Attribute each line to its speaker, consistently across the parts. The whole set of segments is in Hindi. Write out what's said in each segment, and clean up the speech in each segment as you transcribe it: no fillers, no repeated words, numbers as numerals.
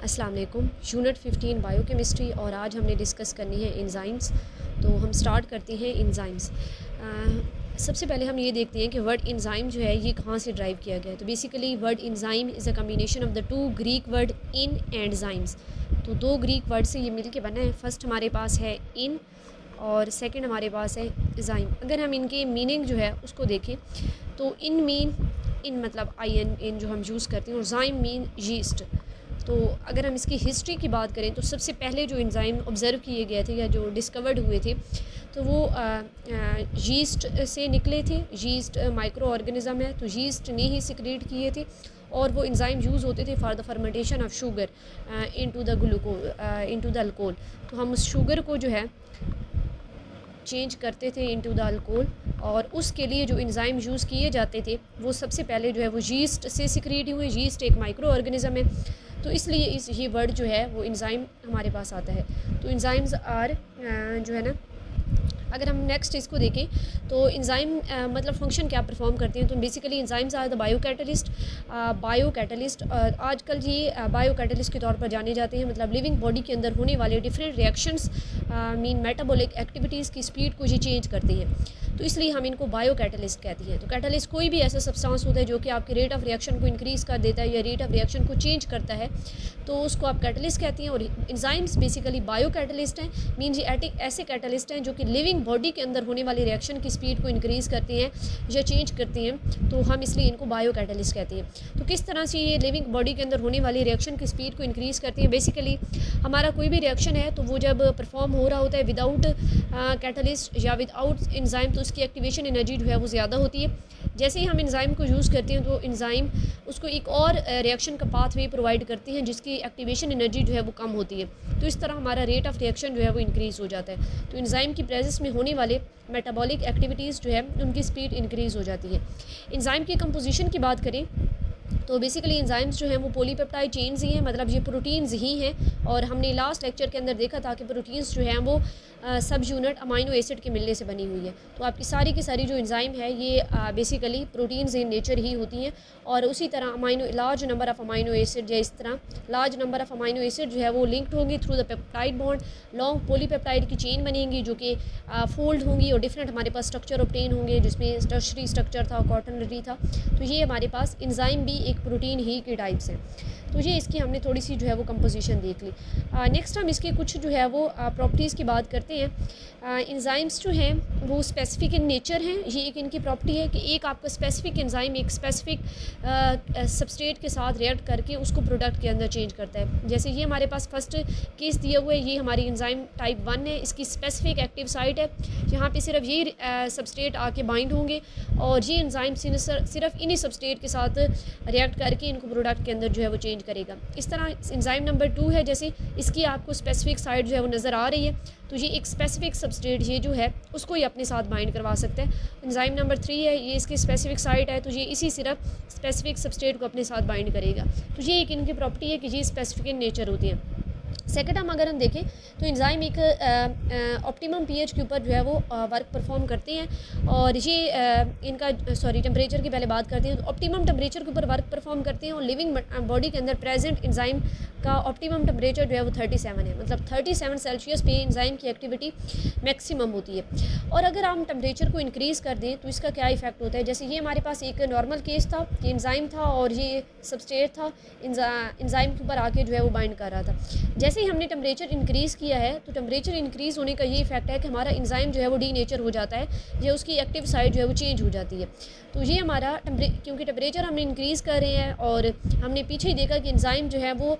Speaker 1: अस्सलाम वालेकुम। यूनिट 15 बायोकेमिस्ट्री और आज हमने डिस्कस करनी है एंजाइम्स। तो हम स्टार्ट करते हैं एंजाइम्स। सबसे पहले हम ये देखते हैं कि वर्ड एंजाइम जो है ये कहाँ से ड्राइव किया गया है। तो basically word enzyme is a combination of the two Greek word in and zymes. तो दो ग्रीक वर्ड से ये मिल के बना है। फर्स्ट हमारे पास है इन और सेकंड हमारे पास है जाइम। अगर हम इनके मीनिंग जो है उसको देखें तो इन मतलब इन जो हम यूज़ करते हैं और जाइम मीन यीस्ट। तो अगर हम इसकी हिस्ट्री की बात करें तो सबसे पहले जो एंजाइम ऑब्ज़र्व किए गए थे या जो डिस्कवर्ड हुए थे तो वो यीस्ट से निकले थे। यीस्ट माइक्रो ऑर्गेनिज़म है, तो यीस्ट ने ही सिक्रेट किए थे और वो एंजाइम यूज़ होते थे for the fermentation of sugar into the alcohol. तो हम उस शुगर को जो है चेंज करते थे इनटू द अल्कोहल और उसके लिए जो एंजाइम यूज़ किए जाते थे वो सबसे पहले जो है वो यीस्ट से सिक्रेट हुए। यीस्ट एक माइक्रो ऑर्गेनिज़म है, तो इसलिए ये वर्ड जो है वो एंजाइम हमारे पास आता है। तो एंजाइम्स आर जो है ना, अगर हम नेक्स्ट इसको देखें तो एंजाइम मतलब फंक्शन क्या परफॉर्म करते हैं। तो basically enzymes are the bio catalyst आजकल ये बायो कैटलिस्ट के तौर पर जाने जाते हैं। मतलब लिविंग बॉडी के अंदर होने वाले different reactions mean metabolic activities की स्पीड को ये चेंज करते हैं, तो इसलिए हम इनको बायो कैटलिस्ट कहते हैं। तो कैटलिस्ट कोई भी ऐसा सब्सटेंस होता है जो कि आपके रेट ऑफ रिएक्शन को इंक्रीज़ कर देता है या रेट ऑफ रिएक्शन को चेंज करता है, तो उसको आप कैटलिस्ट कहते हैं। और एंजाइम्स बेसिकली बायो कैटलिस्ट हैं, मीन ये ऐसे कैटलिस्ट हैं जो कि लिविंग बॉडी के अंदर होने वाली रिएक्शन की स्पीड को इंक्रीज़ करते हैं या चेंज करते हैं, तो हम इसलिए इनको बायो कैटलिस्ट कहते हैं। तो किस तरह से ये लिविंग बॉडी के अंदर होने वाली रिएक्शन की स्पीड को इंक्रीज़ करते हैं। बेसिकली हमारा कोई भी रिएक्शन है तो वो जब परफॉर्म हो रहा होता है विदाउट कैटलिस्ट या विदाउट एंजाइम तो उसकी एक्टिवेशन एनर्जी जो है वो ज़्यादा होती है। जैसे ही हम एंजाइम को यूज़ करते हैं तो एंजाइम उसको एक और रिएक्शन का पाथवे प्रोवाइड करती हैं जिसकी एक्टिवेशन एनर्जी जो है वो कम होती है, तो इस तरह हमारा रेट ऑफ रिएक्शन जो है वो इंक्रीज़ हो जाता है। तो एंजाइम की प्रेजेंस में होने वाले मेटाबॉलिक एक्टिविटीज़ जो है उनकी स्पीड इंक्रीज़ हो जाती है। एंजाइम की कंपोजिशन की बात करें तो बेसिकली एंजाइम्स जो हैं वो पॉलीपेप्टाइड चेन्स ही हैं, मतलब ये प्रोटीन्स ही हैं। और हमने लास्ट लेक्चर के अंदर देखा था कि प्रोटीन्स जो हैं वो सब यूनिट अमाइनो एसिड के मिलने से बनी हुई है। तो आपकी सारी की सारी जो एंजाइम है ये बेसिकली प्रोटीन्स इन नेचर ही होती हैं। और उसी तरह large number of amino acid या इस तरह large number of amino acid जो है वो लिंक्ड होंगी through the peptide bond. Long polypeptide की चेन बनेंगी जो कि फोल्ड होंगी और डिफरेंट हमारे पास स्ट्रक्चर ऑब्टेन होंगे, जिसमें टर्शरी स्ट्रक्चर था, क्वाटरनरी था। तो ये हमारे पास एंजाइम भी एक प्रोटीन ही के टाइप्स हैं। तो ये इसकी हमने थोड़ी सी जो है वो कंपोजिशन देख ली। नेक्स्ट हम इसके कुछ जो है वो प्रॉपर्टीज़ की बात करते हैं। एंजाइम्स जो हैं वो स्पेसिफिक इन नेचर हैं। ये एक इनकी प्रॉपर्टी है कि एक आपका स्पेसिफिक एंजाइम एक स्पेसिफिक सबस्ट्रेट के साथ रिएक्ट करके उसको प्रोडक्ट के अंदर चेंज करता है। जैसे ये हमारे पास फर्स्ट केस दिया हुआ है, ये हमारी एंजाइम टाइप 1 है। इसकी स्पेसिफिक एक्टिव साइट है, यहाँ पे सिर्फ ये सबस्ट्रेट आके बाइंड होंगे और ये एंजाइम सिर्फ इन्हीं सबस्ट्रेट के साथ रिएक्ट करके इनको प्रोडक्ट के अंदर जो है वो चेंज करेगा। इस तरह एंजाइम नंबर 2 है, जैसे इसकी आपको स्पेसिफिक साइट जो है वो नज़र आ रही है, तो ये एक स्पेसिफिक सबस्ट्रेट ये जो है उसको ही अपने साथ बाइंड करवा सकता है। एंजाइम नंबर 3 है, ये इसकी स्पेसिफिक साइट है, तो ये इसी सिर्फ स्पेसिफिक सबस्ट्रेट को अपने साथ बाइंड करेगा। तो ये एक इनकी प्रॉपर्टी है कि ये स्पेसिफिक इन नेचर होती है। सेकंड हम अगर हम देखें तो एंजाइम एक ऑप्टिमम पीएच के ऊपर जो है वो वर्क परफॉर्म करते हैं। और ये इनका टेम्परेचर की पहले बात करते हैं। तो ऑप्टिमम टेम्परेचर के ऊपर वर्क परफॉर्म करते हैं और लिविंग बॉडी के अंदर प्रेजेंट एंजाइम का ऑप्टिमम टेम्परेचर जो है वो 37 है, मतलब 37 सेल्सियस पे एंजाइम की एक्टिविटी मैक्सिमम होती है। और अगर हम टेम्परेचर को इंक्रीज़ कर दें तो इसका क्या इफेक्ट होता है। जैसे ये हमारे पास एक नॉर्मल केस था कि एंजाइम था और ये सबस्ट्रेट था, एंजाइम के ऊपर आके जो है वो बाइंड कर रहा था। जैसे ही हमने टेम्परेचर इंक्रीज़ किया है तो टेम्परेचर इंक्रीज़ होने का ये इफेक्ट है कि हमारा एंजाइम जो है वो डी नेचर हो जाता है, या उसकी एक्टिव साइड जो है वो चेंज हो जाती है। तो ये हमारा क्योंकि टेम्परेचर हमने इंक्रीज़ कर रहे हैं और हमने पीछे ही देखा कि एंजाइम जो है वो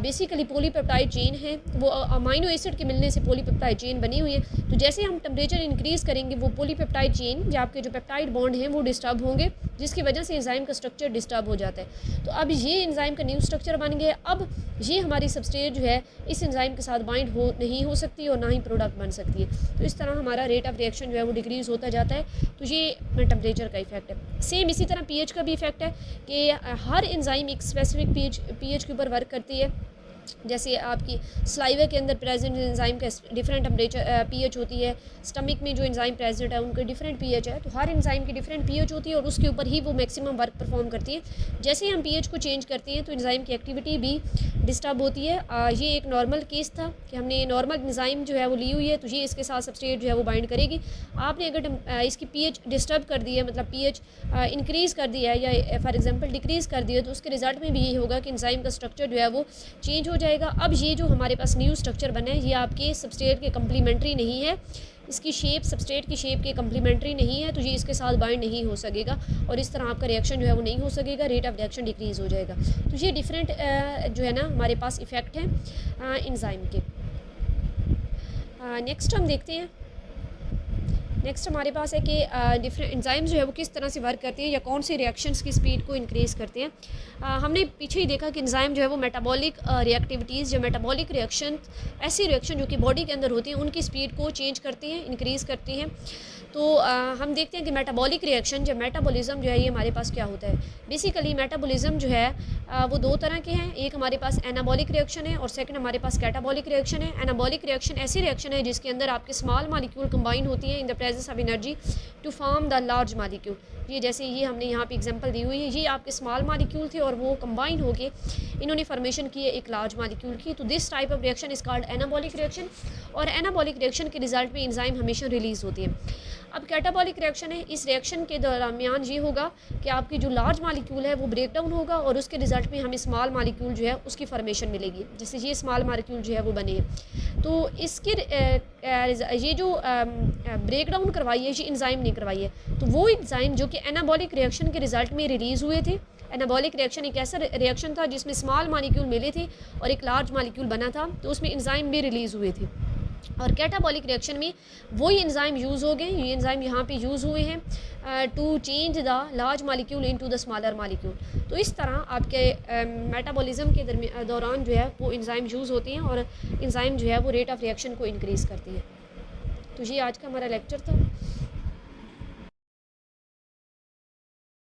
Speaker 1: बेसिकली पॉलीपेप्टाइड चेन है, वो अमाइनो एसिड के मिलने से पॉलीपेप्टाइड चेन बनी हुई है। तो जैसे हम टेम्परेचर इंक्रीज़ करेंगे वो पॉलीपेप्टाइड चेन या आपके जो पेप्टाइड बॉन्ड हैं वो डिस्टर्ब होंगे, जिसकी वजह से एंजाइम का स्ट्रक्चर डिस्टर्ब हो जाता है। तो अब ये एंजाइम का न्यू स्ट्रक्चर बन गया। अब ये हमारी सबस्ट्रेट जो है इस एंजाइम के साथ बाइंड नहीं हो सकती और ना ही प्रोडक्ट बन सकती है। तो इस तरह हमारा रेट ऑफ रिएक्शन जो है वो डिक्रीज़ होता जाता है। तो ये टेम्परेचर का इफेक्ट है। सेम इसी तरह पीएच का भी इफेक्ट है कि हर एंजाइम एक स्पेसिफिक पीएच के ऊपर वर्क करती है। जैसे आपकी सलाइवा के अंदर प्रेजेंट एंजाइम का डिफरेंट टेम्परेचर पीएच होती है, स्टमक में जो एंजाइम प्रेजेंट है उनके डिफरेंट पीएच है, तो हर एंजाइम की डिफरेंट पीएच होती है और उसके ऊपर ही वो मैक्सिमम वर्क परफॉर्म करती है। जैसे ही हम पीएच को चेंज करते हैं तो एंजाइम की एक्टिविटी भी डिस्टर्ब होती है। ये एक नॉर्मल केस था कि हमने नॉर्मल एंजाइम जो है वो ली हुई है, तो ये इसके साथ सबस्ट्रेट जो है वो बाइंड करेगी। आपने अगर इसकी पीएच डिस्टर्ब कर दी है, मतलब पीएच इंक्रीज़ कर दिया है या फॉर एग्जांपल डिक्रीज़ कर दिया है, तो उसके रिजल्ट में भी यही होगा कि एंजाइम का स्ट्रक्चर जो है वो चेंज हो जाएगा। अब ये जो हमारे पास न्यू स्ट्रक्चर बना है ये आपके सबस्ट्रेट के कम्प्लीमेंट्री नहीं है, इसकी शेप सबस्ट्रेट की शेप के कम्प्लीमेंट्री नहीं है, तो ये इसके साथ बाइंड नहीं हो सकेगा और इस तरह आपका रिएक्शन जो है वो नहीं हो सकेगा, रेट ऑफ रिएक्शन डिक्रीज़ हो जाएगा। तो ये डिफरेंट जो है ना हमारे पास इफ़ेक्ट हैं एंजाइम के। नेक्स्ट हम देखते हैं, नेक्स्ट हमारे पास है कि डिफरेंट एंजाइम्स जो है वो किस तरह से वर्क करते हैं या कौन सी रिएक्शंस की स्पीड को इंक्रीज़ करते हैं। हमने पीछे ही देखा कि एंजाइम जो है वो मेटाबॉलिक रिएक्टिविटीज़, जो मेटाबॉलिक रिएक्शन, ऐसी रिएक्शन जो कि बॉडी के अंदर होती हैं उनकी स्पीड को चेंज करती हैं, इंक्रीज़ करती हैं। तो हम देखते हैं कि मेटाबॉलिक रिएक्शन, जो मेटाबॉलिज्म जो है ये हमारे पास क्या होता है। बेसिकली मेटाबॉलिज्म जो है वो दो तरह के हैं, एक हमारे पास एनाबॉलिक रिएक्शन है और सेकंड हमारे पास कैटाबॉलिक रिएक्शन है। एनाबॉलिक रिएक्शन ऐसी रिएक्शन है जिसके अंदर आपके स्मॉल मॉलिक्यूल कंबाइन होती हैं in the presence of energy to form the large molecule. ये जैसे ये हमने यहाँ पे एग्जांपल दी हुई है, ये आपके स्मॉल मॉलिक्यूल थे और वो कंबाइन होके इन्होंने फॉर्मेशन की है एक लार्ज मॉलिक्यूल की। तो this type of reaction is called anabolic reaction और एनाबॉलिक रिएक्शन के रिजल्ट में एंजाइम हमेशा रिलीज़ होती है। अब कैटाबॉलिक रिएक्शन है, इस रिएक्शन के दरमियान ये होगा कि आपकी जो लार्ज मॉलिक्यूल है वो ब्रेक डाउन होगा और उसके रिजल्ट में हमें स्मॉल मॉलिक्यूल जो है उसकी फॉर्मेशन मिलेगी, जैसे ये स्मॉल मॉलिक्यूल जो है वो बने हैं। तो इसके ये जो ब्रेक डाउन करवाई है ये एंजाइम ने करवाई है, तो वो एंजाइम जो कि एनाबॉलिक रिएक्शन के रिजल्ट में रिलीज़ हुए थे। एनाबॉलिक रिएक्शन एक ऐसा रिएक्शन था जिसमें स्मॉल मॉलिक्यूल मिले थे और एक लार्ज मॉलिक्यूल बना था, तो उसमें एंजाइम भी रिलीज़ हुए थे। और कैटाबॉलिक रिएक्शन में वही एंजाइम यूज़ हो गए, ये एंजाइम यहाँ पे यूज़ हुए हैं to change the large molecule into the smaller molecule. तो इस तरह आपके मेटाबॉलिज्म के दौरान जो है वो एंजाइम यूज़ होती हैं और एंजाइम जो है वो रेट ऑफ रिएक्शन को इंक्रीज़ करती है। तो ये आज का हमारा लेक्चर था।